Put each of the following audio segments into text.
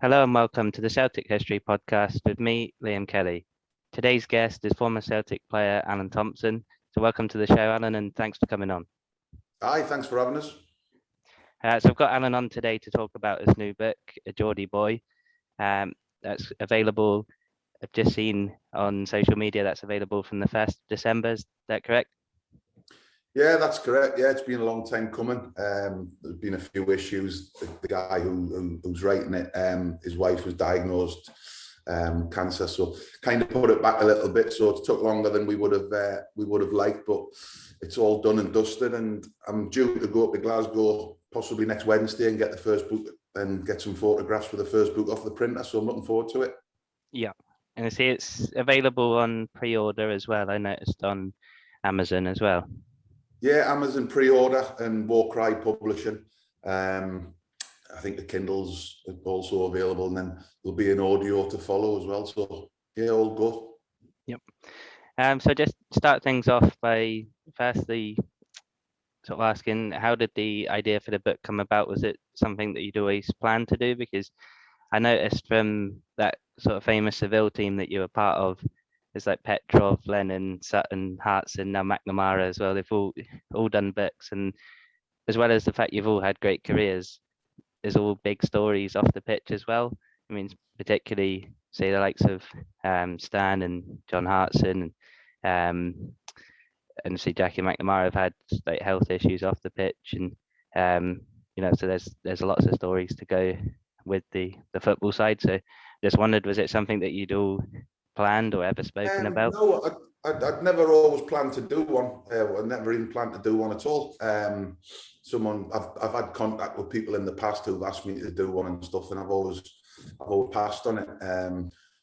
Hello and welcome to the Celtic History Podcast with me, Liam Kelly. Today's guest is former Celtic player Alan Thompson. So welcome to the show, Alan, and thanks for coming on. Hi, thanks for having us. So I've got Alan on today to talk about his new book, A Geordie Bhoy. That's available, I've just seen on social media, that's available from the 1st of December. Is that correct? Yeah, that's correct. Yeah, it's been a long time coming. There's been a few issues. The guy who's writing it, his wife was diagnosed cancer, so kind of put it back a little bit. So it took longer than we would have liked, but it's all done and dusted. And I'm due to go up to Glasgow possibly next Wednesday and get the first book and get some photographs for the first book off the printer. So I'm looking forward to it. Yeah, and I see it's available on pre-order as well. I noticed on Amazon as well. Yeah, Amazon pre-order and Warcry Publishing. I think the Kindle's also available, and then there'll be an audio to follow as well. So yeah, all good. Yep. So just start things off by firstly sort of asking, how did the idea for the book come about? Was it something that you'd always planned to do? Because I noticed from that sort of famous Seville team that you were part of, it's like Petrov, Lennon, Sutton, Hartson, now McNamara as well. They've all done books, and as well as the fact you've all had great careers, there's all big stories off the pitch as well. I mean, particularly say the likes of Stan and John Hartson and see Jackie McNamara have had like health issues off the pitch, and so there's lots of stories to go with the football side. So just wondered, was it something that you'd all planned or ever spoken about? No, I'd never always planned to do one. I never even planned to do one at all. I've had contact with people in the past who've asked me to do one and stuff, and I've always passed on it.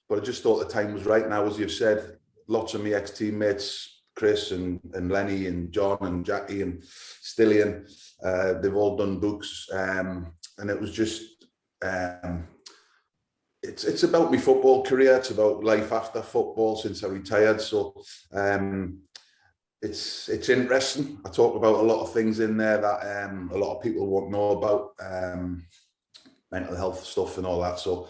But I just thought the time was right now, as you've said. Lots of my ex-teammates, Chris and Lenny and John and Jackie and Stillian, they've all done books, and it was just. It's about my football career. It's about life after football since I retired. So it's interesting. I talk about a lot of things in there that a lot of people won't know about, mental health stuff and all that. So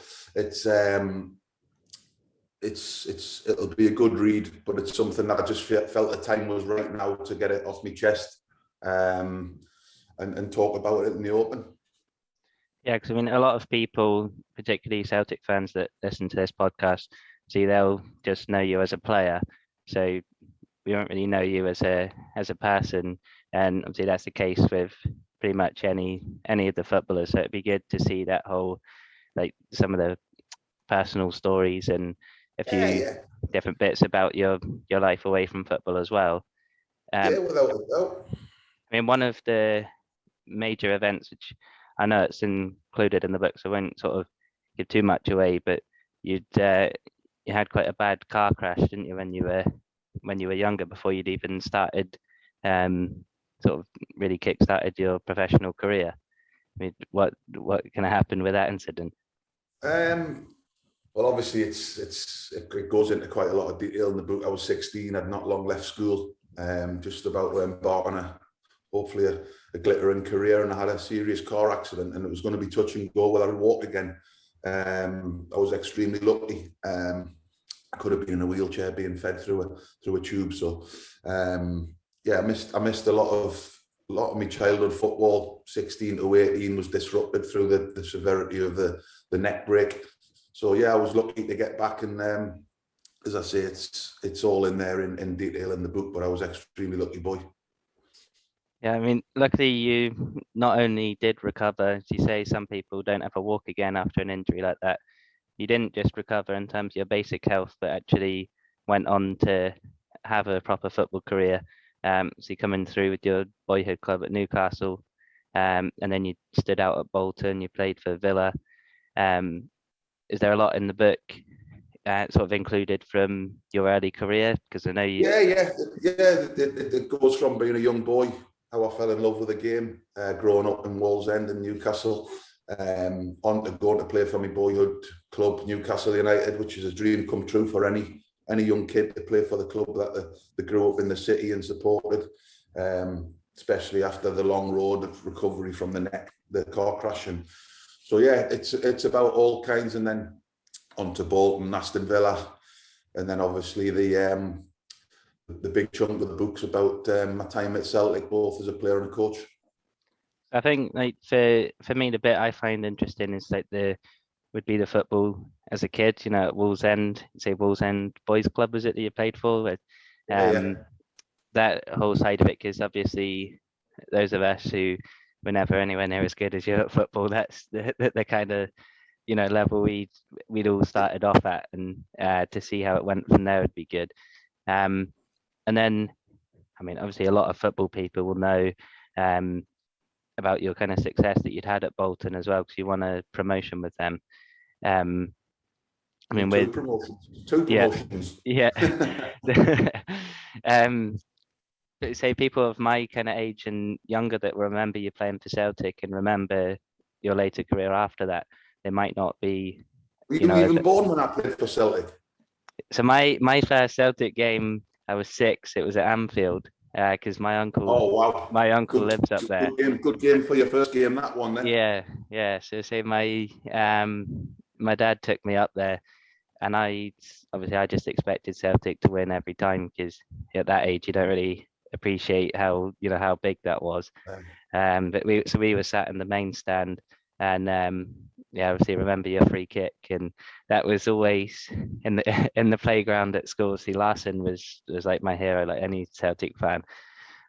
it'll be a good read, but it's something that I just felt the time was right now to get it off my chest and talk about it in the open. Yeah, because I mean, a lot of people, particularly Celtic fans that listen to this podcast, they'll just know you as a player, so we don't really know you as a person. And obviously, that's the case with pretty much any of the footballers. So it'd be good to see that whole, like, some of the personal stories and a few different bits about your life away from football as well. Without a doubt. I mean, one of the major events, which I know it's included in the book, so I won't sort of give too much away, but you had quite a bad car crash, didn't you, when you were younger, before you'd even started sort of really kick-started your professional career. I mean, what can happen with that incident? Well, obviously it goes into quite a lot of detail in the book. I was 16, I'd not long left school, just about to embark on hopefully a glittering career, and I had a serious car accident, and it was going to be touch and go whether I'd walk again. I was extremely lucky. I could have been in a wheelchair being fed through a tube. So I missed a lot of my childhood football. 16 to 18 was disrupted through the severity of the neck break. So yeah, I was lucky to get back, and as I say, it's all in there in detail in the book, but I was extremely lucky boy. Yeah, I mean, luckily you not only did recover, as you say, some people don't ever walk again after an injury like that. You didn't just recover in terms of your basic health, but actually went on to have a proper football career. So you coming through with your boyhood club at Newcastle, and then you stood out at Bolton, you played for Villa. Is there a lot in the book sort of included from your early career? Because I know you... Yeah. It goes from being a young boy, how I fell in love with the game, growing up in Wallsend in Newcastle, on to going to play for my boyhood club, Newcastle United, which is a dream come true for any young kid to play for the club that they grew up in the city and supported, especially after the long road of recovery from the car crash. And So yeah, it's about all kinds, and then on to Bolton, Aston Villa, and then obviously the big chunk of the book's about my time at Celtic, both as a player and a coach. I think like for me, the bit I find interesting is like would be the football as a kid, at Wallsend, say Wallsend Boys Club, was it that you played for? Yeah, Um, that whole side of it, because obviously those of us who were never anywhere near as good as you at football, that's the kind of level we'd all started off at, and to see how it went from there would be good. And then, I mean, obviously a lot of football people will know um, about your kind of success that you'd had at Bolton as well, because you won a promotion with them. Um, I mean, two with promotions, two yeah, promotions. yeah. um, but say people of my kind of age and younger that remember you playing for Celtic and remember your later career after that, they might not be, Were you you know, as even born when I played for Celtic? so my first Celtic game, I was 6. It was at Anfield, because Oh wow, my uncle good, lives up there. good game for your first game. That one then. Yeah, yeah. So say my dad took me up there, and obviously I just expected Celtic to win every time, because at that age you don't really appreciate how big that was. But we were sat in the main stand, and yeah, obviously remember your free kick, and that was always in the in the playground at school. See, Larson was like my hero, like any Celtic fan.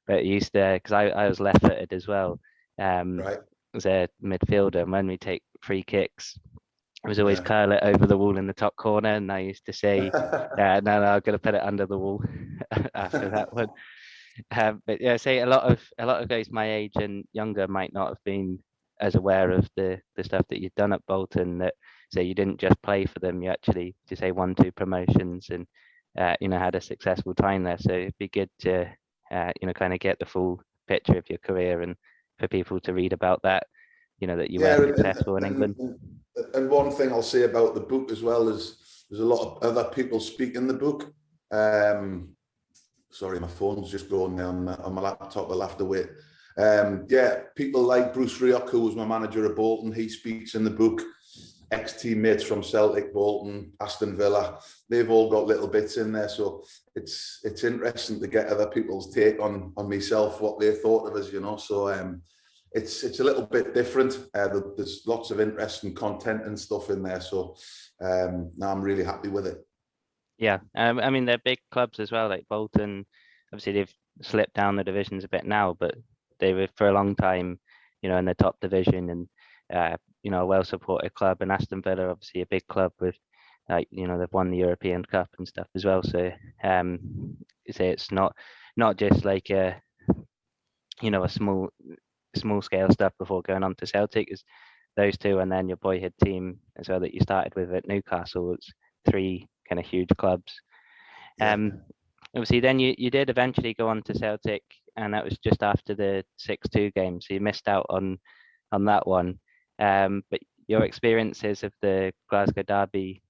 But he used to, because I was left-footed as well, Right. as a midfielder, and when we take free kicks, I was always Yeah. curl it over the wall in the top corner, and I used to say, no, I'm gonna put it under the wall after that one. But yeah, say a lot of guys my age and younger might not have been as aware of the stuff that you'd done at Bolton. That say you didn't just play for them, you actually just say 1-2 promotions, and had a successful time there. So it'd be good to kind of get the full picture of your career, and for people to read about that, that you were Yeah, successful in England. and one thing I'll say about the book as well is there's a lot of other people speak in the book. Sorry, my phone's just going there on my laptop. I'll have to wait. Yeah, people like Bruce Rioch, who was my manager at Bolton, he speaks in the book. Ex-teammates from Celtic, Bolton, Aston Villa, they've all got little bits in there. So it's interesting to get other people's take on myself, what they thought of us, So it's a little bit different. There's lots of interesting content and stuff in there. So now I'm really happy with it. Yeah, I mean they're big clubs as well, like Bolton. Obviously, they've slipped down the divisions a bit now, but they were for a long time, in the top division, and a well-supported club. And Aston Villa, obviously, a big club with, they've won the European Cup and stuff as well. So, say it's not just like a small scale stuff before going on to Celtic. Is those two, and then your boyhood team as well that you started with at Newcastle. It's 3 kind of huge clubs. Yeah. Obviously, then you did eventually go on to Celtic, and that was just after the 6-2 game, so you missed out on that one. But your experiences of the Glasgow Derby,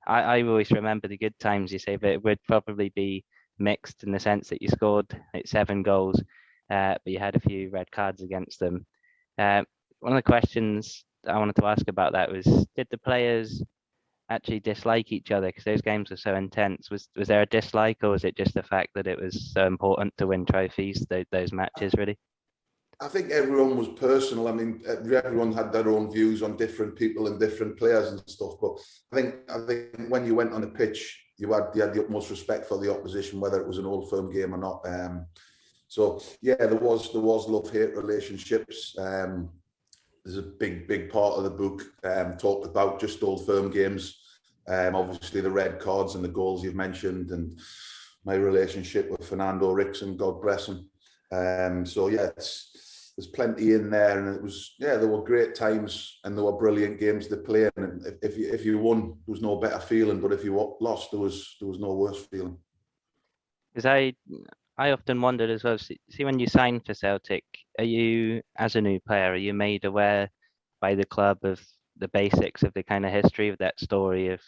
I always remember the good times, you say, but it would probably be mixed in the sense that you scored like 7 goals, but you had a few red cards against them. One of the questions I wanted to ask about that was, did the players actually dislike each other, because those games were so intense? Was there a dislike, or was it just the fact that it was so important to win trophies, those matches, really? I think everyone was personal. I mean, everyone had their own views on different people and different players and stuff. But I think when you went on a pitch, you had the utmost respect for the opposition, whether it was an Old Firm game or not. So yeah, there was love-hate relationships. There's a big part of the book talked about just Old Firm games. Obviously the red cards and the goals you've mentioned, and my relationship with Fernando Rickson, God bless him. So yeah, there's plenty in there, and there were great times and there were brilliant games to play. And if you won, there was no better feeling, but if you lost, there was no worse feeling. Because I often wondered as well. See, when you sign for Celtic, are you, as a new player, are you made aware by the club of the basics of the kind of history of that story of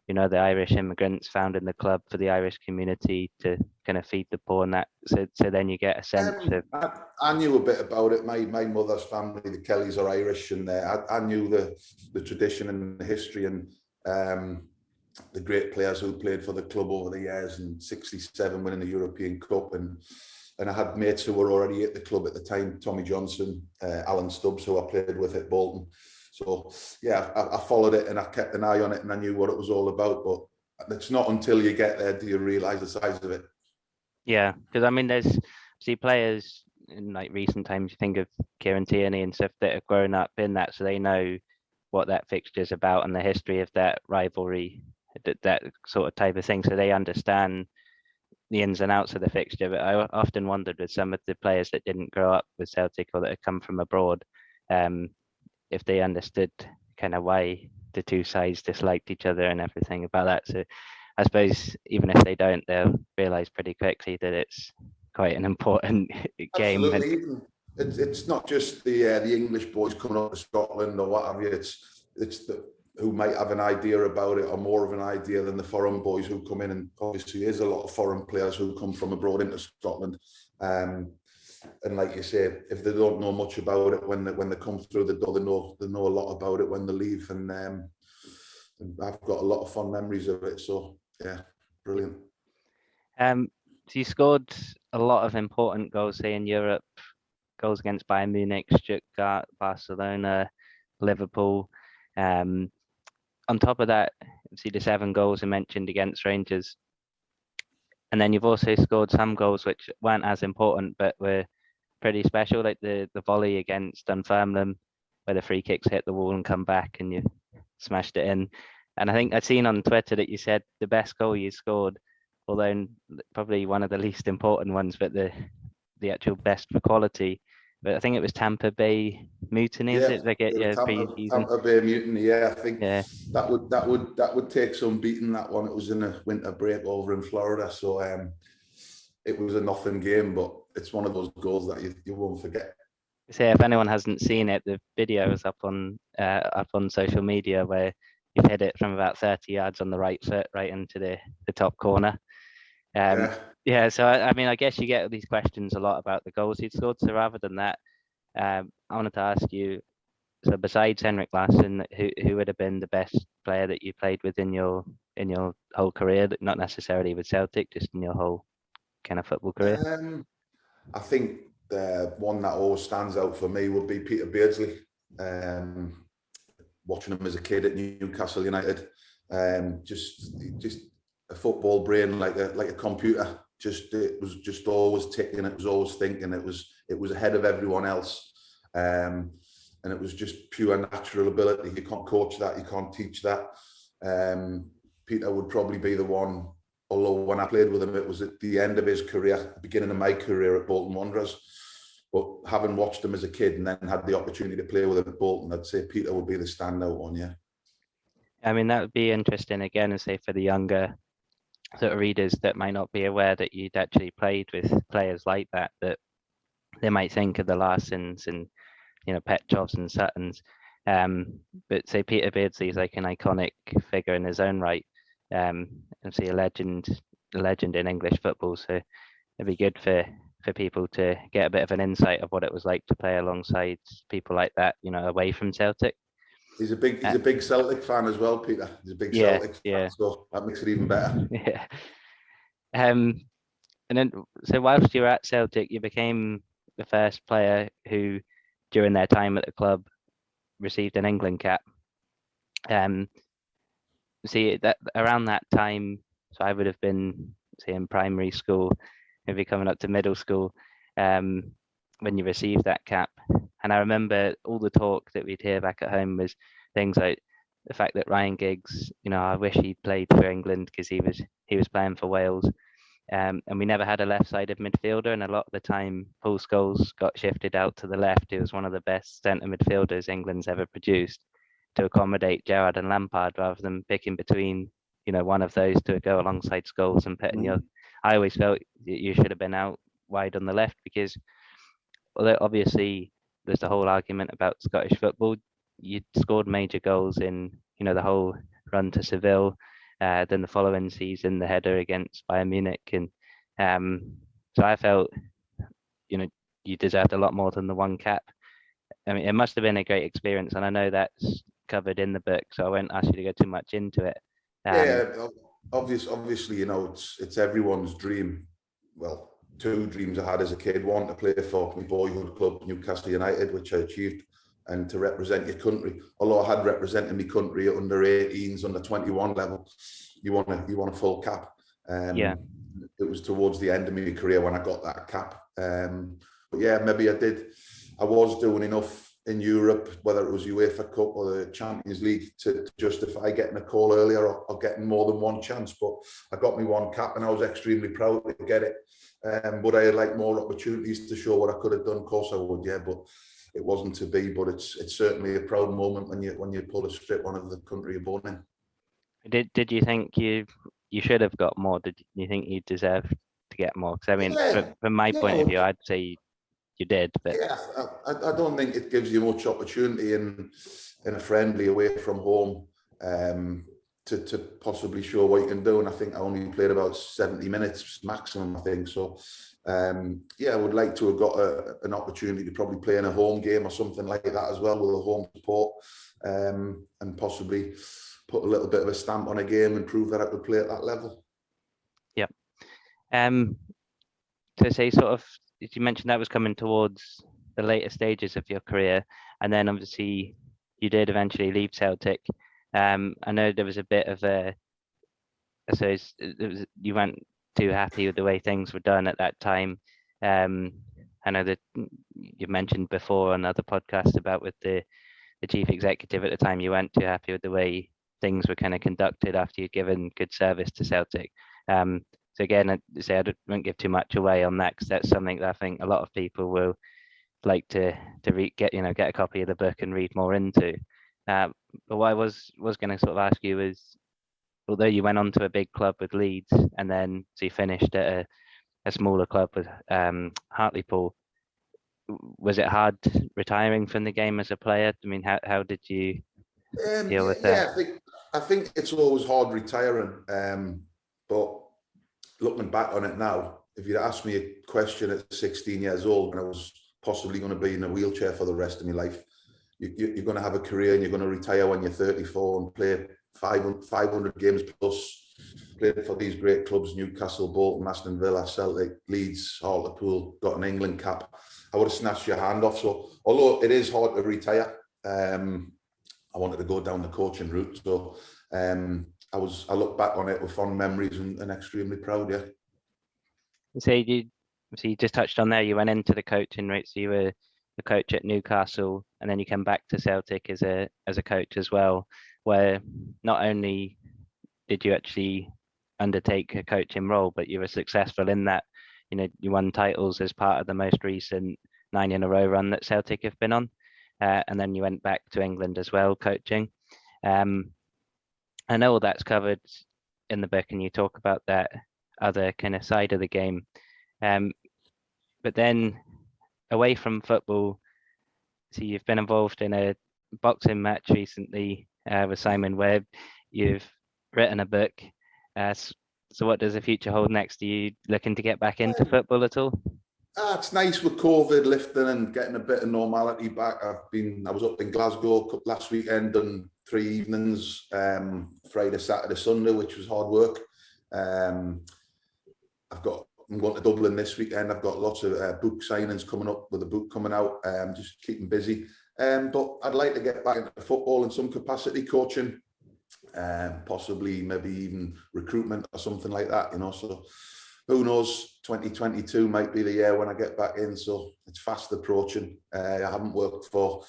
the Irish immigrants founding the club for the Irish community to kind of feed the poor and that. So then you get a sense of. I knew a bit about it. My mother's family, the Kellys, are Irish, and I knew the tradition and the history and the great players who played for the club over the years, and '67 winning the European Cup, and I had mates who were already at the club at the time, Tommy Johnson, Alan Stubbs, who I played with at Bolton. So yeah, I followed it and I kept an eye on it and I knew what it was all about. But it's not until you get there do you realise the size of it. Yeah, because I mean, there's players in like recent times. You think of Kieran Tierney and stuff that have grown up in that, so they know what that fixture is about and the history of that rivalry, that sort of type of thing. So they understand the ins and outs of the fixture. But I often wondered with some of the players that didn't grow up with Celtic or that had come from abroad, if they understood kind of why the two sides disliked each other and everything about that. So I suppose even if they don't, they'll realise pretty quickly that it's quite an important game. Absolutely. It's not just the English boys coming up to Scotland or what have you. It's who might have an idea about it or more of an idea than the foreign boys who come in. And obviously there's a lot of foreign players who come from abroad into Scotland. And like you say, if they don't know much about it when they come through the door, they know a lot about it when they leave. And I've got a lot of fond memories of it. So yeah, brilliant. So you scored a lot of important goals, say in Europe, goals against Bayern Munich, Stuttgart, Barcelona, Liverpool. On top of that, see the 7 goals I mentioned against Rangers. And then you've also scored some goals which weren't as important, but were pretty special, like the volley against Dunfermline, where the free kicks hit the wall and come back and you smashed it in. And I think I'd seen on Twitter that you said the best goal you scored, although probably one of the least important ones, but the actual best for quality. But I think it was Tampa Bay Mutiny, yeah, is it? Like Tampa Bay Mutiny, yeah. I think yeah. that would take some beating, that one. It was in a winter break over in Florida, so it was a nothing game, but it's one of those goals that you won't forget. So if anyone hasn't seen it, the video is up on social media where you've hit it from about 30 yards on the right foot right into the top corner. So I mean, I guess you get these questions a lot about the goals you'd scored. So rather than that, I wanted to ask you, so besides Henrik Larsson, who would have been the best player that you played with in your whole career, not necessarily with Celtic, just in your whole kind of football career? I think the one that always stands out for me would be Peter Beardsley. Watching him as a kid at Newcastle United, just a football brain like a computer. It was just always ticking. It was always thinking. It was ahead of everyone else, and it was just pure natural ability. You can't coach that. You can't teach that. Peter would probably be the one. Although when I played with him, it was at the end of his career, the beginning of my career at Bolton Wanderers. But having watched him as a kid and then had the opportunity to play with him at Bolton, I'd say Peter would be the standout one, yeah. I mean, that would be interesting again, and say for the younger sort of readers that might not be aware that you'd actually played with players like that they might think of the Larsons and Petrovs and Suttons. But say Peter Beardsley is like an iconic figure in his own right. And see a legend in English football. So it'd be good for people to get a bit of an insight of what it was like to play alongside people like that, away from Celtic. He's a big Celtic fan as well, Peter. He's a big Celtic fan, so that makes it even better. Yeah. And then, so whilst you were at Celtic, you became the first player who, during their time at the club, received an England cap. See that around that time, so I would have been, say, in primary school, maybe coming up to middle school, when you received that cap. And I remember all the talk that we'd hear back at home was things like the fact that Ryan Giggs, I wish he'd played for England because he was playing for Wales. And we never had a left-sided midfielder, and a lot of the time Paul Scholes got shifted out to the left. He was one of the best centre midfielders England's ever produced, to accommodate Gerrard and Lampard, rather than picking between one of those to go alongside Scholes and putting I always felt you should have been out wide on the left, because although obviously there's the whole argument about Scottish football, you scored major goals in the whole run to Seville, Then the following season, the header against Bayern Munich, and so I felt, you deserved a lot more than the one cap. I mean, it must have been a great experience, and I know that's covered in the book, so I won't ask you to go too much into it. Obviously, it's everyone's dream. Well, two dreams I had as a kid: one to play for my boyhood club, Newcastle United, which I achieved, and to represent your country. Although I had represented my country at under 18s, under 21 level, you want a full cap. It was towards the end of my career when I got that cap. But yeah, maybe I was doing enough in Europe, whether it was UEFA Cup or the Champions League, to justify getting a call earlier or getting more than one chance. But I got me one cap and I was extremely proud to get it. But I had like more opportunities to show what I could have done. Of course I would, yeah, but it wasn't to be. But it's certainly a proud moment when you pull a strip on of the country you're born in. Did you think you should have got more? Did you think you deserved to get more? Because I mean, from my point of view, I'd say you did, but yeah, I don't think it gives you much opportunity in a friendly away from home to possibly show what you can do. And I think I only played about 70 minutes maximum, I think. So I would like to have got an opportunity to probably play in a home game or something like that as well, with a home support, and possibly put a little bit of a stamp on a game and prove that I could play at that level. Yep. To say sort of, you mentioned that was coming towards the later stages of your career, and then obviously you did eventually leave Celtic. I know there was a bit of you weren't too happy with the way things were done at that time. I know that you mentioned before on other podcasts about with the chief executive at the time, you weren't too happy with the way things were kind of conducted after you'd given good service to Celtic. So again, I won't give too much away on that, because that's something that I think a lot of people will like to get a copy of the book and read more into. But what I was going to sort of ask you is, although you went on to a big club with Leeds, and then so you finished at a smaller club with Hartlepool, was it hard retiring from the game as a player? I mean, how did you deal with that? Yeah, I think it's always hard retiring, but looking back on it now, if you'd asked me a question at 16 years old when I was possibly going to be in a wheelchair for the rest of my life, you're going to have a career and you're going to retire when you're 34 and play 500 games plus, played for these great clubs: Newcastle, Bolton, Aston Villa, Celtic, Leeds, Hartlepool, got an England cap, I would have snatched your hand off. So although it is hard to retire, I wanted to go down the coaching route. So I look back on it with fond memories and extremely proud. Yeah. So you just touched on there. You went into the coaching route. So you were the coach at Newcastle, and then you came back to Celtic as a coach as well, where not only did you actually undertake a coaching role, but you were successful in that. You won titles as part of the most recent 9 in a row run that Celtic have been on, and then you went back to England as well, coaching. I know all that's covered in the book, and you talk about that other kind of side of the game. But then away from football, so you've been involved in a boxing match recently with Simon Webb. You've written a book. So what does the future hold next? Are you looking to get back into football at all? It's nice with COVID lifting and getting a bit of normality back. I was up in Glasgow last weekend and 3 evenings, Friday, Saturday, Sunday, which was hard work. I'm going to Dublin this weekend. I've got lots of book signings coming up, with a book coming out. Just keeping busy. But I'd like to get back into football in some capacity, coaching, possibly maybe even recruitment or something like that. So who knows? 2022 might be the year when I get back in. So it's fast approaching. I haven't worked for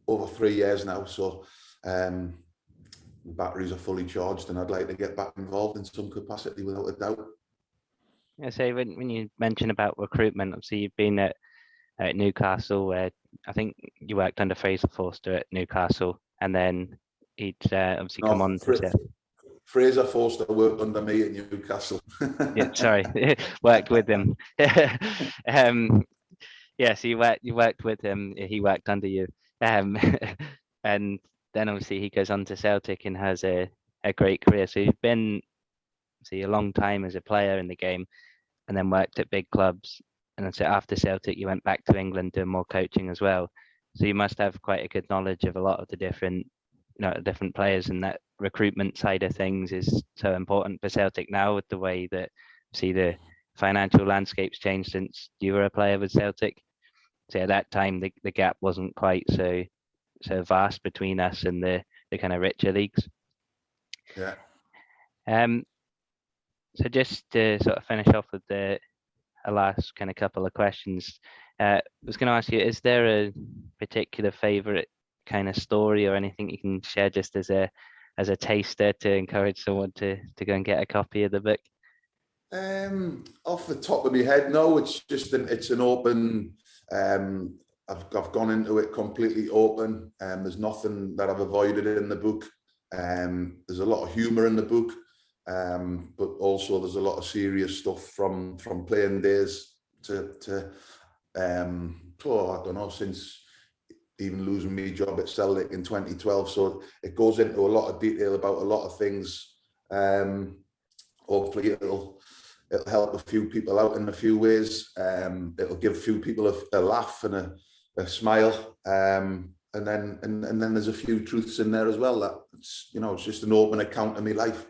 over 3 years now. So the batteries are fully charged, and I'd like to get back involved in some capacity without a doubt. Yeah, so when you mention about recruitment, obviously you've been at Newcastle, where I think you worked under Fraser Forster at Newcastle, and then he'd obviously come on to Fraser Forster worked under me at Newcastle. Yeah, sorry, worked with him. Yeah, so you worked with him. He worked under you, and then obviously he goes on to Celtic and has a a great career. So you've been, see, a long time as a player in the game, and then worked at big clubs. And then so after Celtic, you went back to England doing more coaching as well. So you must have quite a good knowledge of a lot of the different, different players, and that recruitment side of things is so important for Celtic now with the way that, see, the financial landscape's changed since you were a player with Celtic. So at that time, the gap wasn't quite so vast between us and the kind of richer leagues. Yeah. So just to sort of finish off with a last kind of couple of questions, I was going to ask you: is there a particular favourite kind of story or anything you can share, just as a taster, to encourage someone to go and get a copy of the book? Off the top of my head, no. It's just it's an open. I've gone into it completely open. There's nothing that I've avoided in the book. There's a lot of humour in the book, but also there's a lot of serious stuff from playing days to I don't know, since even losing my job at Celtic in 2012. So it goes into a lot of detail about a lot of things. Hopefully it'll help a few people out in a few ways. It'll give a few people a laugh and a smile. And then there's a few truths in there as well. That it's just an open account of my life.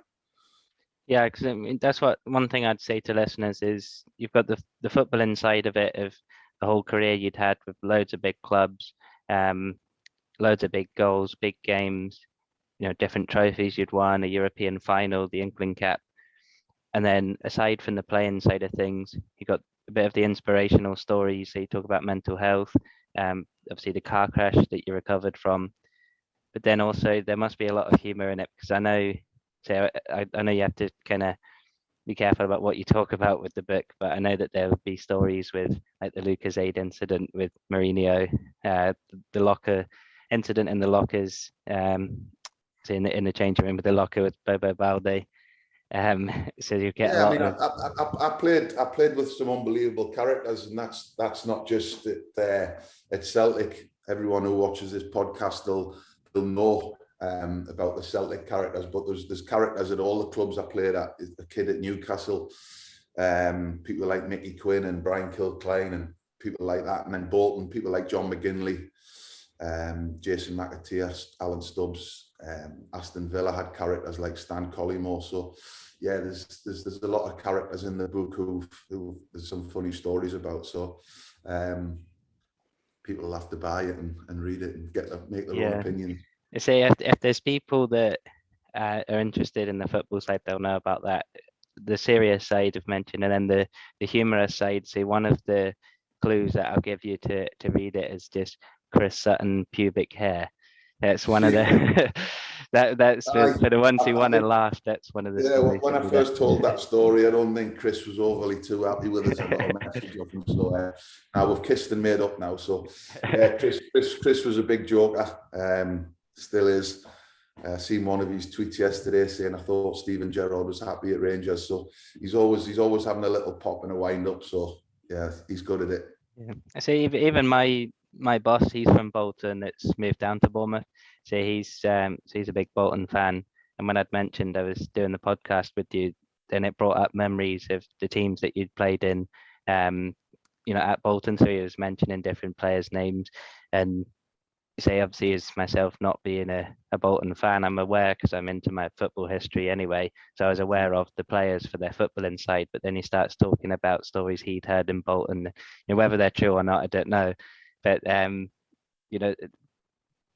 Yeah, because I mean, that's one thing I'd say to listeners is you've got the footballing side of it, of the whole career you'd had with loads of big clubs, loads of big goals, big games, different trophies you'd won, a European final, the England cap. And then aside from the playing side of things, you got a bit of the inspirational stories. So you talk about mental health, obviously the car crash that you recovered from, but then also there must be a lot of humor in it, because I know, so I know you have to kind of be careful about what you talk about with the book, but I know that there would be stories with like the Lucozade incident with Mourinho, the locker incident in the lockers, so in the changing room with the locker with Bobo Balde. So you get a lot of... I played with some unbelievable characters, and that's not just at Celtic. Everyone who watches this podcast will know about the Celtic characters, but there's characters at all the clubs I played at. A kid at Newcastle, people like Mickey Quinn and Brian Kilcline and people like that, and then Bolton, people like John McGinley, Jason McAteer, Alan Stubbs. Aston Villa had characters like Stan Collymore. So yeah, there's a lot of characters in the book who there's some funny stories about. So people will have to buy it and read it and make their own opinions. I say if there's people that are interested in the football side, they'll know about that. The serious side I've mentioned, and then the humorous side. So one of the clues that I'll give you to read it is just Chris Sutton pubic hair. That's one of the that's for the ones who want to laugh. That's one of the stories. When I first told that story, I don't think Chris was overly too happy with us. I got a message of him, so now we've kissed and made up now. So yeah, Chris was a big joker. Still is. Seen one of his tweets yesterday saying I thought Steven Gerrard was happy at Rangers. So he's always having a little pop and a wind up. So yeah, he's good at it. Yeah. I say even my boss, he's from Bolton. It's moved down to Bournemouth. So he's a big Bolton fan. And when I'd mentioned I was doing the podcast with you, then it brought up memories of the teams that you'd played in, at Bolton. So he was mentioning different players' names. And say, obviously, as myself not being a Bolton fan, I'm aware, because I'm into my football history anyway. So I was aware of the players for their footballing side. But then he starts talking about stories he'd heard in Bolton. Whether they're true or not, I don't know. But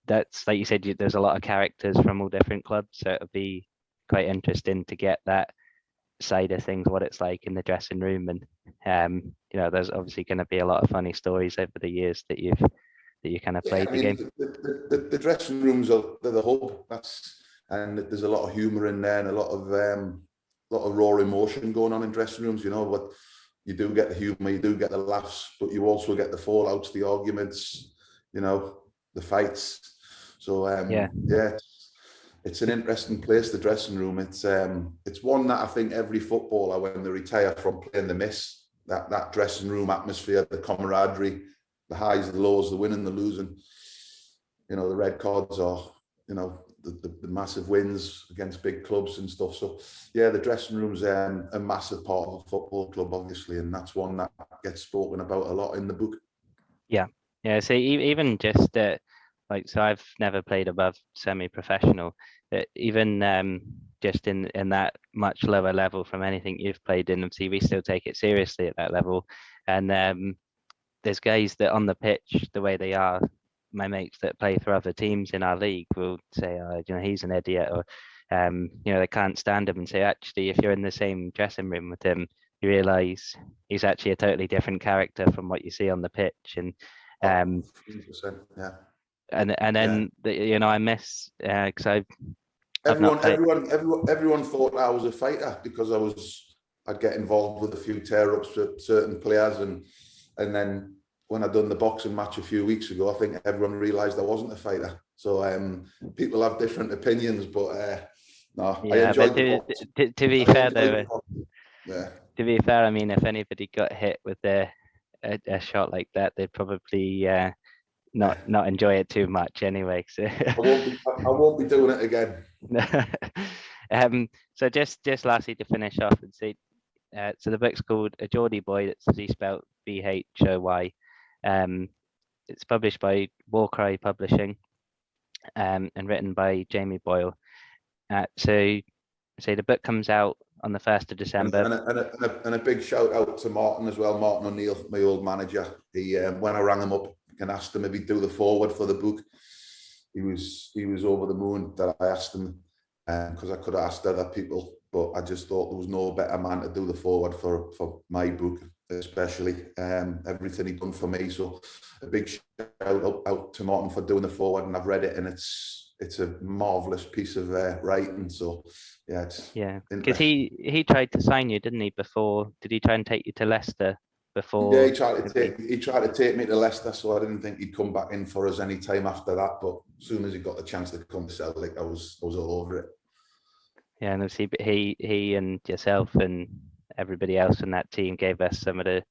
that's like you said, there's a lot of characters from all different clubs, so it'll be quite interesting to get that side of things, what it's like in the dressing room. And there's obviously going to be a lot of funny stories over the years that you kind of played the game. The dressing rooms are the hub. And there's a lot of humour in there and a lot of raw emotion going on in dressing rooms. But you do get the humour, you do get the laughs, but you also get the fallouts, the arguments, the fights. So it's an interesting place, the dressing room. It's one that I think every footballer, when they retire from playing, they miss. That dressing room atmosphere, the camaraderie, the highs, the lows, the winning, the losing, the red cards, or the massive wins against big clubs and stuff. So yeah, the dressing room's a massive part of a football club, obviously, and that's one that gets spoken about a lot in the book. Yeah, yeah. So even just like, so I've never played above semi-professional. Even just in that much lower level from anything you've played in, obviously we still take it seriously at that level. And there's guys that on the pitch, the way they are, my mates that play for other teams in our league will say, oh, you know, he's an idiot, or you know, they can't stand him, and say, actually, if you're in the same dressing room with him, you realise he's actually a totally different character from what you see on the pitch. And 100%, yeah. And then you know, I miss because I've Everyone, not played. everyone thought I was a fighter because I'd get involved with a few tear-ups with certain players, and then when I done the boxing match a few weeks ago, I think everyone realised I wasn't a fighter. So people have different opinions, but no, I Yeah, enjoyed but the boxing. to be fair enjoyed though, the boxing. Yeah. to be fair, I mean, if anybody got hit with a shot like that, they'd probably not enjoy it too much anyway. So I won't be doing it again. So just lastly to finish off and say, so the book's called A Geordie Bhoy. That's actually spelled Bhoy. It's published by Warcry Publishing, and written by Jamie Boyle. So the book comes out on the 1st of December. And a big shout out to Martin as well, Martin O'Neill, my old manager. He when I rang him up and asked him if he'd do the forward for the book, he was over the moon that I asked him, because I could have asked other people, but I just thought there was no better man to do the forward for my book, especially everything he'd done for me. So a big shout out to Martin for doing the forward, and I've read it, and it's a marvelous piece of writing. So yeah, because he tried to sign you, didn't he? Before, did he try and take you to Leicester before? Yeah, he tried to take me to Leicester, so I didn't think he'd come back in for us any time after that. But as soon as he got the chance to come to Celtic, I was all over it. Yeah, and obviously he and yourself and everybody else in that team gave us some of the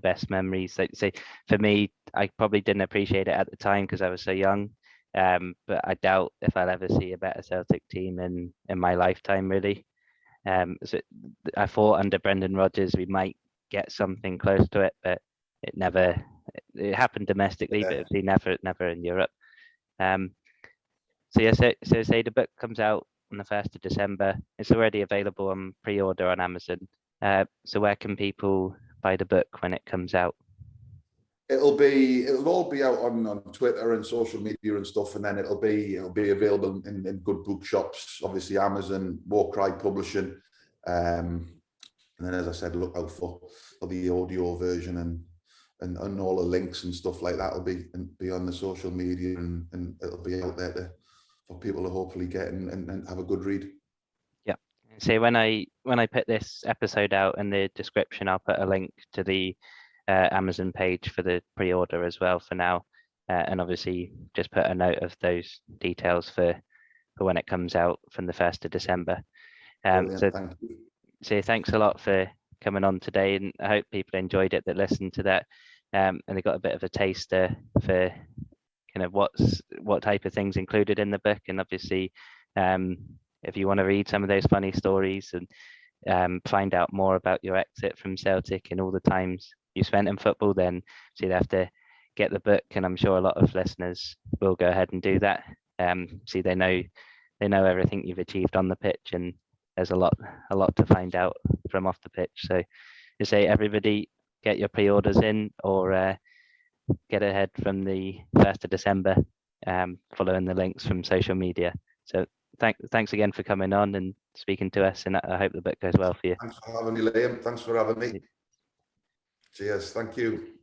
best memories. Like say, for me, I probably didn't appreciate it at the time because I was so young. But I doubt if I'll ever see a better Celtic team in my lifetime, really. So I thought under Brendan Rodgers we might get something close to it, but it never. It happened domestically, but obviously never in Europe. So yeah, so say the book comes out on the 1st of December. It's already available on pre-order on Amazon. So where can people buy the book when it comes out? It'll all be out on Twitter and social media and stuff, and then it'll be available in good bookshops, obviously Amazon, Warcry Publishing, and then, as I said, look out for the audio version and all the links and stuff like that will be on the social media, and it'll be out there for people to hopefully get and have a good read. Yeah. So when I put this episode out in the description, I'll put a link to the Amazon page for the pre-order as well for now, and obviously just put a note of those details for when it comes out from the 1st of December. So thank you. So thanks a lot for coming on today, and I hope people enjoyed it that listened to that, and they got a bit of a taster for kind of what type of things included in the book. And obviously, if you want to read some of those funny stories and find out more about your exit from Celtic and all the times you spent in football, then so you'd have to get the book, and I'm sure a lot of listeners will go ahead and do that. See, they know everything you've achieved on the pitch, and there's a lot to find out from off the pitch. So you say everybody get your pre-orders in, or get ahead from the 1st of December, following the links from social media. So thanks again for coming on and speaking to us, and I hope the book goes well for you. Thanks for having me, Liam. Thanks for having me. Cheers. Thank you.